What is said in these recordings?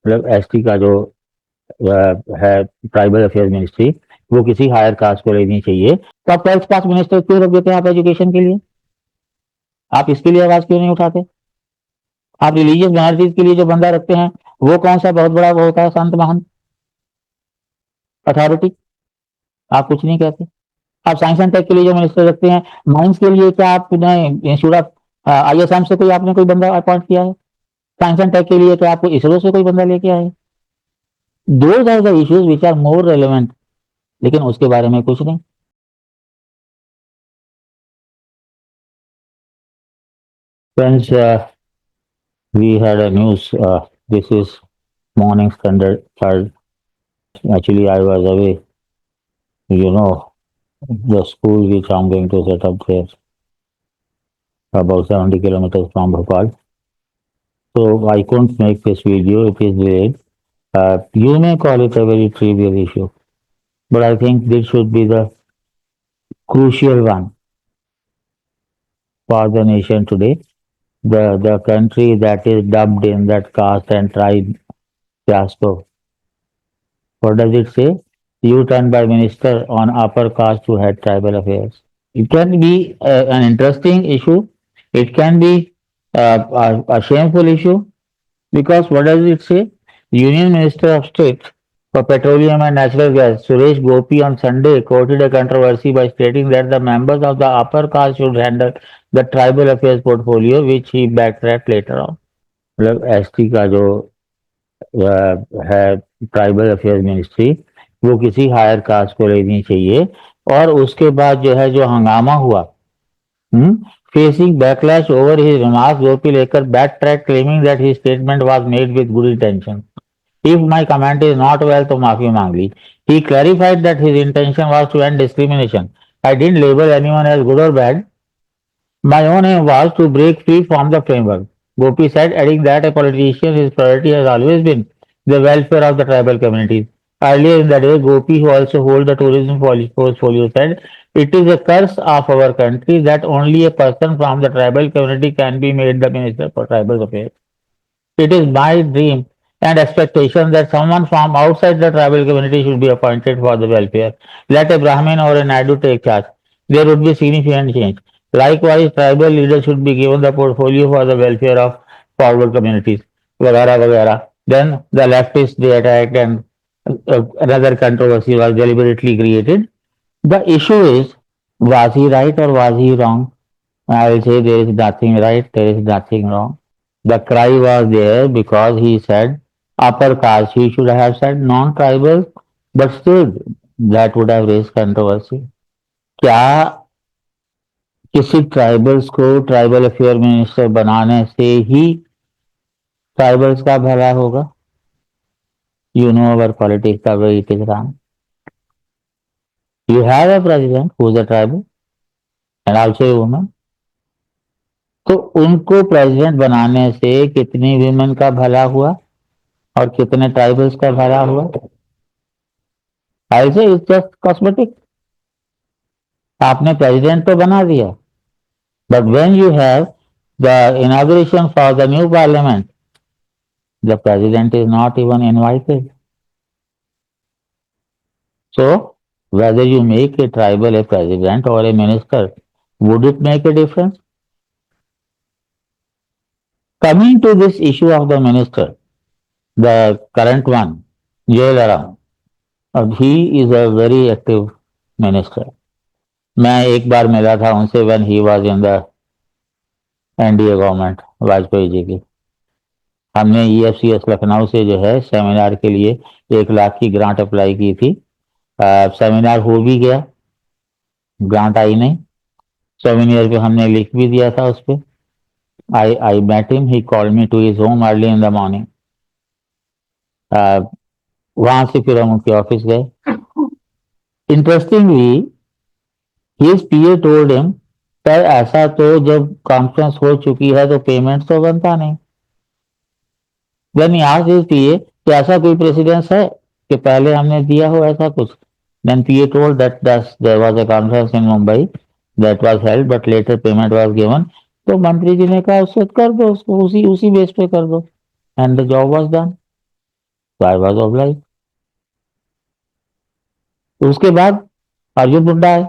मतलब एसटी का जो है ट्राइबल अफेयर मिनिस्ट्री, वो किसी हायर कास्ट को लेनी चाहिए। तो आप 12th पास मिनिस्टर क्यों रख देते हैं आप एजुकेशन के लिए? आप इसके लिए आवाज क्यों नहीं उठाते? आप रिलीजियस माइनॉरिटीज के लिए जो बंदा रखते हैं, वो कौन सा बहुत बड़ा वो होता है संत महान अथॉरिटी? आप कुछ नहीं कहते। आप साइंस एंड टेक के लिए जो मिनिस्टर रखते हैं, माइंस के लिए क्या आप इंस्टीट्यूट ऑफ आईएसएम से कोई आपने कोई बंदा अपॉइंट किया है? साइंस एंड टेक के लिए क्या आपको इसरो से कोई बंदा लेके आए? Those are the issues which are more relevant, लेकिन उसके बारे में कुछ नहीं। Friends, we had a news. This is morning standard third. Actually, I was away. You know, the school which I'm going to set up there, about 70 kilometers from Bhopal. So I couldn't make this video. It is delayed. You may call it a very trivial issue, but I think this should be the crucial one for the nation today. The country that is dubbed in that caste and tribe fiasco. What does it say? U-turn by minister on upper caste to head tribal affairs. It can be an interesting issue. It can be a shameful issue because what does it say? Union Minister of State for Petroleum and Natural Gas, Suresh Gopi, on Sunday quoted a controversy by stating that the members of the upper caste should handle the tribal affairs portfolio, which he backtracked later on. मतलब ST का जो है tribal affair ministry, वो किसी higher cast को लेनी चाहिए। और उसके बाद जो है जो हंगामा हुआ, facing backlash over his remarks, Gopi लेकर back track claiming that his statement was made with good intention. If my comment is not well तो माफी मांग ली। He clarified that his intention was to end discrimination. I didn't label anyone as good और bad. My own aim was to break free from the framework, Gopi said, adding that a politician's priority has always been the welfare of the tribal communities. Earlier in the day, Gopi, who also holds the tourism portfolio, said, "It is a curse of our country that only a person from the tribal community can be made the minister for tribal affairs. It is my dream and expectation that someone from outside the tribal community should be appointed for the welfare. Let a Brahmin or a Naidu take charge. There would be significant change. Likewise, tribal leaders should be given the portfolio for the welfare of forward communities." Vagara vagara. Then the leftists they attacked and another controversy was deliberately created. The issue is, was he right or was he wrong? I will say there is nothing right, there is nothing wrong. The cry was there because he said upper caste. He should have said non-tribal, but still that would have raised controversy. क्या किसी tribals को tribal affair minister बनाने से ही tribals का भला होगा? You know our politics the way it is run. You have a president who is a tribal and also a woman. तो उनको प्रेसिडेंट बनाने से कितनी विमेन का भला हुआ और कितने ट्राइबल्स का भला हुआ? आई से इट्स जस्ट कॉस्मेटिक। आपने प्रेसिडेंट तो बना दिया, but when you have the inauguration for the new parliament, the president is not even invited. So whether you make a tribal a president or a minister, would it make a difference? Coming to this issue of the minister, the current one, Jailaram, he is a very active minister. मैं एक बार मिला था उनसे when he was in the NDA government, Vajpayee ji की। हमने ईएफसीएस लखनऊ से जो है सेमिनार के लिए 1 लाख की ग्रांट अप्लाई की थी। सेमिनार हो भी गया, ग्रांट आई नहीं। सेमिनार पे हमने लिख भी दिया था उस पर। I met him. He called me to his home early in the morning. वहां से फिर हम उनके ऑफिस गए। Interestingly his PA told him, sir ऐसा तो जब कॉन्फ्रेंस हो चुकी है तो पेमेंट तो बनता नहीं। When he asked his PA कि ऐसा कोई प्रेसिडेंस है कि पहले हमने दिया हो ऐसा कुछ? Then PA told that there was a conference in Mumbai that was held but later payment was given. तो मंत्री जी ने कहा उससे कर दो, उसको उसी बेस पे कर दो, and the job was done. तो आई वॉज ऑब्लाइज। उसके बाद अर्जुन मुंडा है,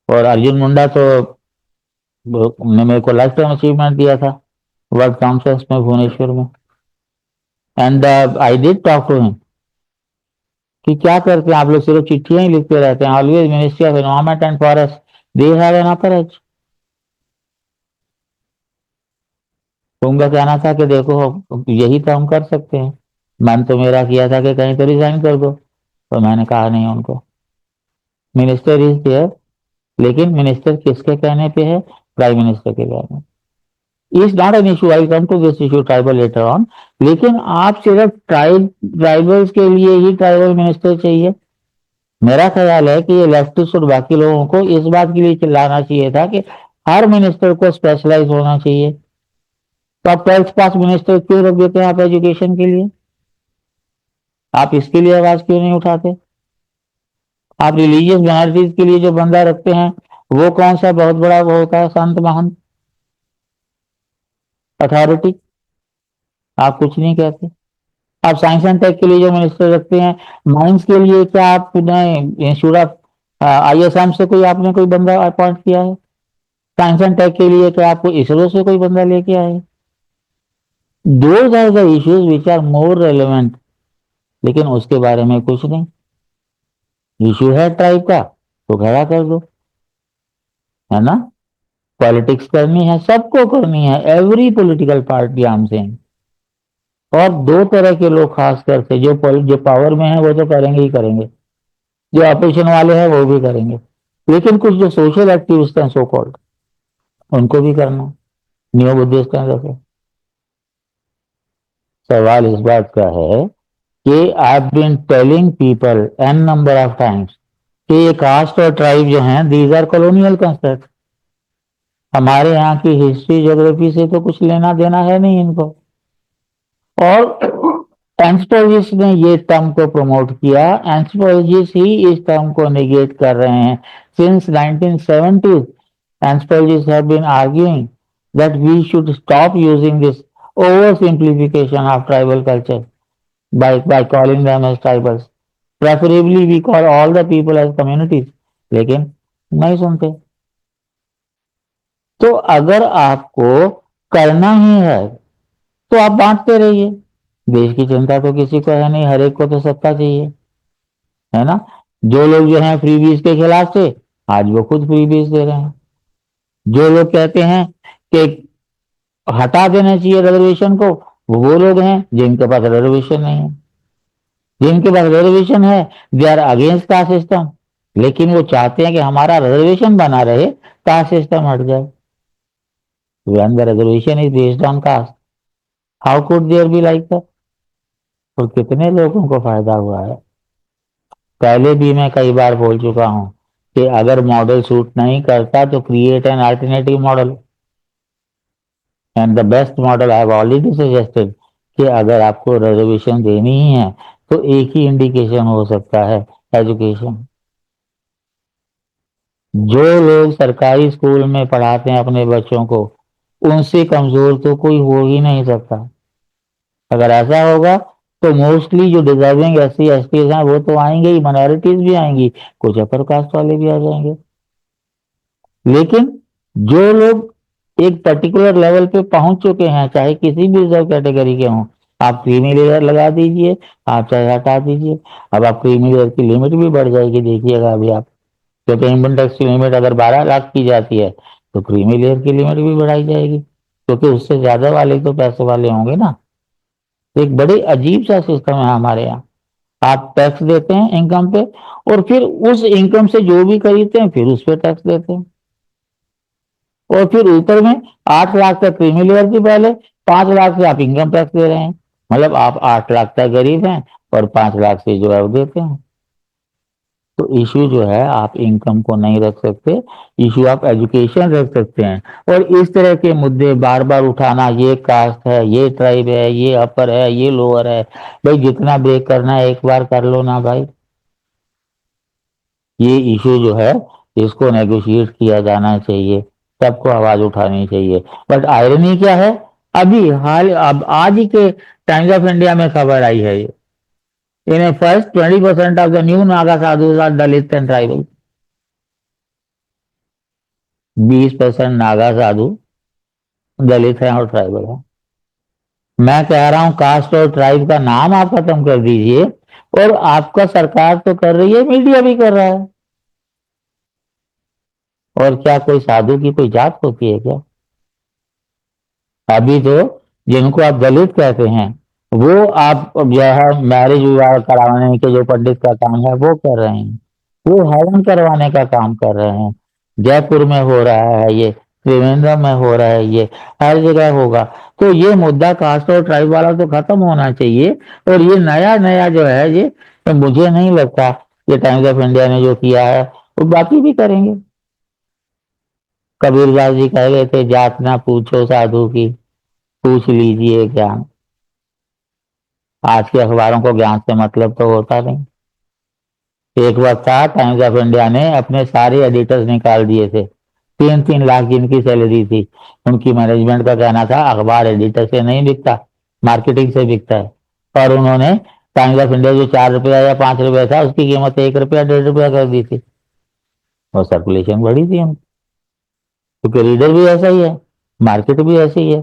और अर्जुन मुंडा तो ने मेरे को लाइफ टाइम अचीवमेंट दिया था वर्ल्ड काउंसिल्स में भुवनेश्वर में। And I did talk to him कि क्या करते हैं आप लोग, सिर्फ चिट्ठियां ही लिखते रहते हैं, always ministry of environment and forest they have an upper as. तो उनका कहना था कि देखो यही तो हम कर सकते हैं। मन तो मेरा किया था कि कहीं तो रिजाइन कर दो, तो मैंने कहा नहीं उनको, मिनिस्टर इज देयर। लेकिन मिनिस्टर किसके कहने पे है? प्राइम मिनिस्टर के कहने। Is not an issue, I come to this issue tribal later on. लेकिन आप सिर्फ ट्राइबल्स के लिए ही ट्राइबल मिनिस्टर चाहिए? मेरा ख्याल है कि ये लेफ्टिस्ट और बाकी लोगों को इस बात के लिए चिल्लाना चाहिए था कि हर मिनिस्टर को स्पेशलाइज होना चाहिए। तो आप 12th पास मिनिस्टर क्यों रख देते हैं आप एजुकेशन के लिए? आप इसके लिए आवाज क्यों नहीं उठाते? आप रिलीजियस माइनॉरिटीज के लिए जो बंदा रखते हैं, वो कौन सा बहुत बड़ा वो होता है, संत महंत अथॉरिटी? आप कुछ नहीं कहते। आप साइंस एंड टेक के लिए जो मिनिस्टर रखते हैं, माइंस के लिए क्या आप इंस्टीट्यूट ऑफ ISM से कोई आपने कोई बंदा अपॉइंट किया है? साइंस एंड टेक के लिए क्या आपको इसरो से कोई बंदा लेके आए? Those are the issues which are more relevant. लेकिन उसके बारे में कुछ नहीं। इशू है ट्राइब का तो खड़ा कर दो, है ना? पॉलिटिक्स करनी है, सबको करनी है, एवरी पॉलिटिकल पार्टी आम से। और दो तरह के लोग खास करके जो पावर में है वो तो करेंगे ही करेंगे, जो ऑपोजिशन वाले हैं वो भी करेंगे। लेकिन कुछ जो सोशल एक्टिविस्ट हैं सो कॉल्ड, उनको भी करना, न्यू बुद्धिस्ट हैं जैसे। सवाल इस बात का है कि I have been telling people an number of times कि ये कास्ट और ट्राइब जो हैं दीज आर कॉलोनियल कंसेप्ट। हमारे यहाँ की हिस्ट्री ज्योग्राफी से तो कुछ लेना देना है नहीं इनको। और एंथ्रोपोलॉजिस्ट ने ये टर्म को प्रमोट किया, एंथ्रोपोलॉजिस्ट ही इस टर्म को निगेट कर रहे हैं। Since 1970s anthropologists have been arguing that we should stop using this oversimplification of tribal culture by calling them as tribals. Preferably we call all the people as communities, लेकिन नहीं सुनते। तो अगर आपको करना ही है तो आप बांटते रहिए। देश की चिंता तो किसी को है नहीं, हर एक को तो सत्ता चाहिए, है ना? जो लोग जो हैं फ्री बीज के खिलाफ थे, आज वो खुद फ्री बीज दे रहे हैं। जो लोग कहते हैं कि हटा देना चाहिए रिजर्वेशन को, वो लोग हैं जिनके पास रिजर्वेशन नहीं है। जिनके पास रिजर्वेशन है they are against caste system, लेकिन वो चाहते हैं कि हमारा रिजर्वेशन बना रहे, कास्ट सिस्टम हट जाए। When the reservation is based on caste, how could there be like that? और कितने लोगों को फायदा हुआ है। पहले भी मैं कई बार बोल चुका हूं कि अगर मॉडल सूट नहीं करता तो create an alternative model. And the best model I have already suggested कि अगर आपको रिजर्वेशन देनी ही है तो एक ही इंडिकेशन हो सकता है, एजुकेशन। जो लोग सरकारी स्कूल में पढ़ाते हैं अपने बच्चों को, उनसे कमजोर तो कोई हो ही नहीं सकता। अगर ऐसा होगा तो मोस्टली जो डिजर्विंग SC ST हैं वो तो आएंगे ही, माइनॉरिटीज भी आएंगी, कुछ अपर कास्ट वाले भी आ जाएंगे। लेकिन जो लोग एक पर्टिकुलर लेवल पे पहुंच चुके हैं, चाहे किसी भी रिजर्व कैटेगरी के हों, आप क्रीमी लेयर लगा दीजिए, आप चाहे हटा दीजिए। अब आप क्रीमी लेयर की लिमिट भी बढ़ जाएगी, देखिएगा अभी आप। क्योंकि इनकम टैक्स की लिमिट अगर 12 लाख की जाती है तो क्रीमी लेयर की लिमिट भी बढ़ाई जाएगी, क्योंकि उससे ज्यादा वाले तो पैसे वाले होंगे ना। एक बड़े अजीब सा सिस्टम है हमारे यहाँ। आप टैक्स देते हैं इनकम पे, और फिर उस इनकम से जो भी खरीदते हैं फिर उस पर टैक्स देते हैं। और फिर ऊपर में 8 लाख तक क्रीमी लेयर की पहले, 5 लाख से आप इनकम टैक्स दे रहे हैं। मतलब आप 8 लाख तक गरीब हैं और 5 लाख से जो है वो देते हैं। तो इश्यू जो है आप इनकम को नहीं रख सकते, इश्यू आप एजुकेशन रख सकते हैं। और इस तरह के मुद्दे बार बार उठाना, ये कास्ट है, ये ट्राइब है, ये अपर है, ये लोअर है, भाई जितना ब्रेक करना है एक बार कर लो ना भाई। ये इश्यू जो है इसको नेगोशिएट किया जाना चाहिए, सबको आवाज उठानी चाहिए। बट आयरनी क्या है, अभी हाल अब आज ही के टाइम्स ऑफ इंडिया में खबर आई है ये। In first 20% of the new Naga sadhu are Dalit and tribal. 20% Naga sadhu Dalit है और ट्राइबल है। मैं कह रहा हूं कास्ट और ट्राइब का नाम आप खत्म कर दीजिए, और आपका सरकार तो कर रही है, मीडिया भी कर रहा है। और क्या कोई साधु की कोई जात होती है क्या? अभी तो जिनको आप दलित कहते हैं वो आप जो है मैरिज विवाह कराने के जो पंडित का काम है वो कर रहे हैं, वो हवन करवाने का काम कर रहे हैं। जयपुर में हो रहा है ये, त्रिवेंद्रम में हो रहा है ये, हर जगह होगा। तो ये मुद्दा कास्ट और ट्राइब वाला तो खत्म होना चाहिए। और ये नया नया जो है ये, तो मुझे नहीं लगता ये टाइम्स ऑफ इंडिया ने जो किया है वो बाकी भी करेंगे। कबीरदास जी कह गए थे, जात ना पूछो साधु की, पूछ लीजिए ज्ञान। आज के अखबारों को ज्ञान से मतलब तो होता नहीं। एक वक्त था टाइम्स ऑफ इंडिया ने अपने सारे एडिटर्स निकाल दिए थे, 3-3 लाख जिनकी सैलरी थी। उनकी मैनेजमेंट का कहना था अखबार एडिटर से नहीं बिकता, मार्केटिंग से बिकता है। और उन्होंने टाइम्स ऑफ इंडिया जो 4 रुपया या 5 रुपया था उसकी कीमत 1 रुपया 1.5 रुपया कर दी थी, और सर्कुलेशन बढ़ी थी उनकी, क्योंकि रीडर भी ऐसा ही है, मार्केट भी ऐसी ही है।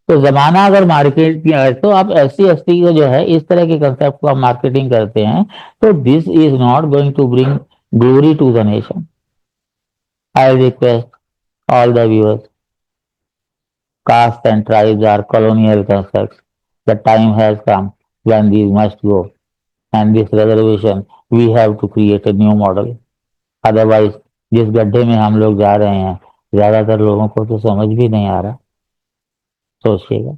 तो जमाना अगर मार्केट की है तो आप SC ST को जो है इस तरह के कंसेप्ट को आप मार्केटिंग करते हैं, तो this is not going to bring glory to the nation. I request all the viewers, caste and tribes are colonial constructs. The time has come when these must go, and this reservation we have to create a new model. Otherwise, जिस गड्ढे में हम लोग जा रहे हैं ज्यादातर लोगों को तो समझ भी नहीं आ रहा। सोचिएगा।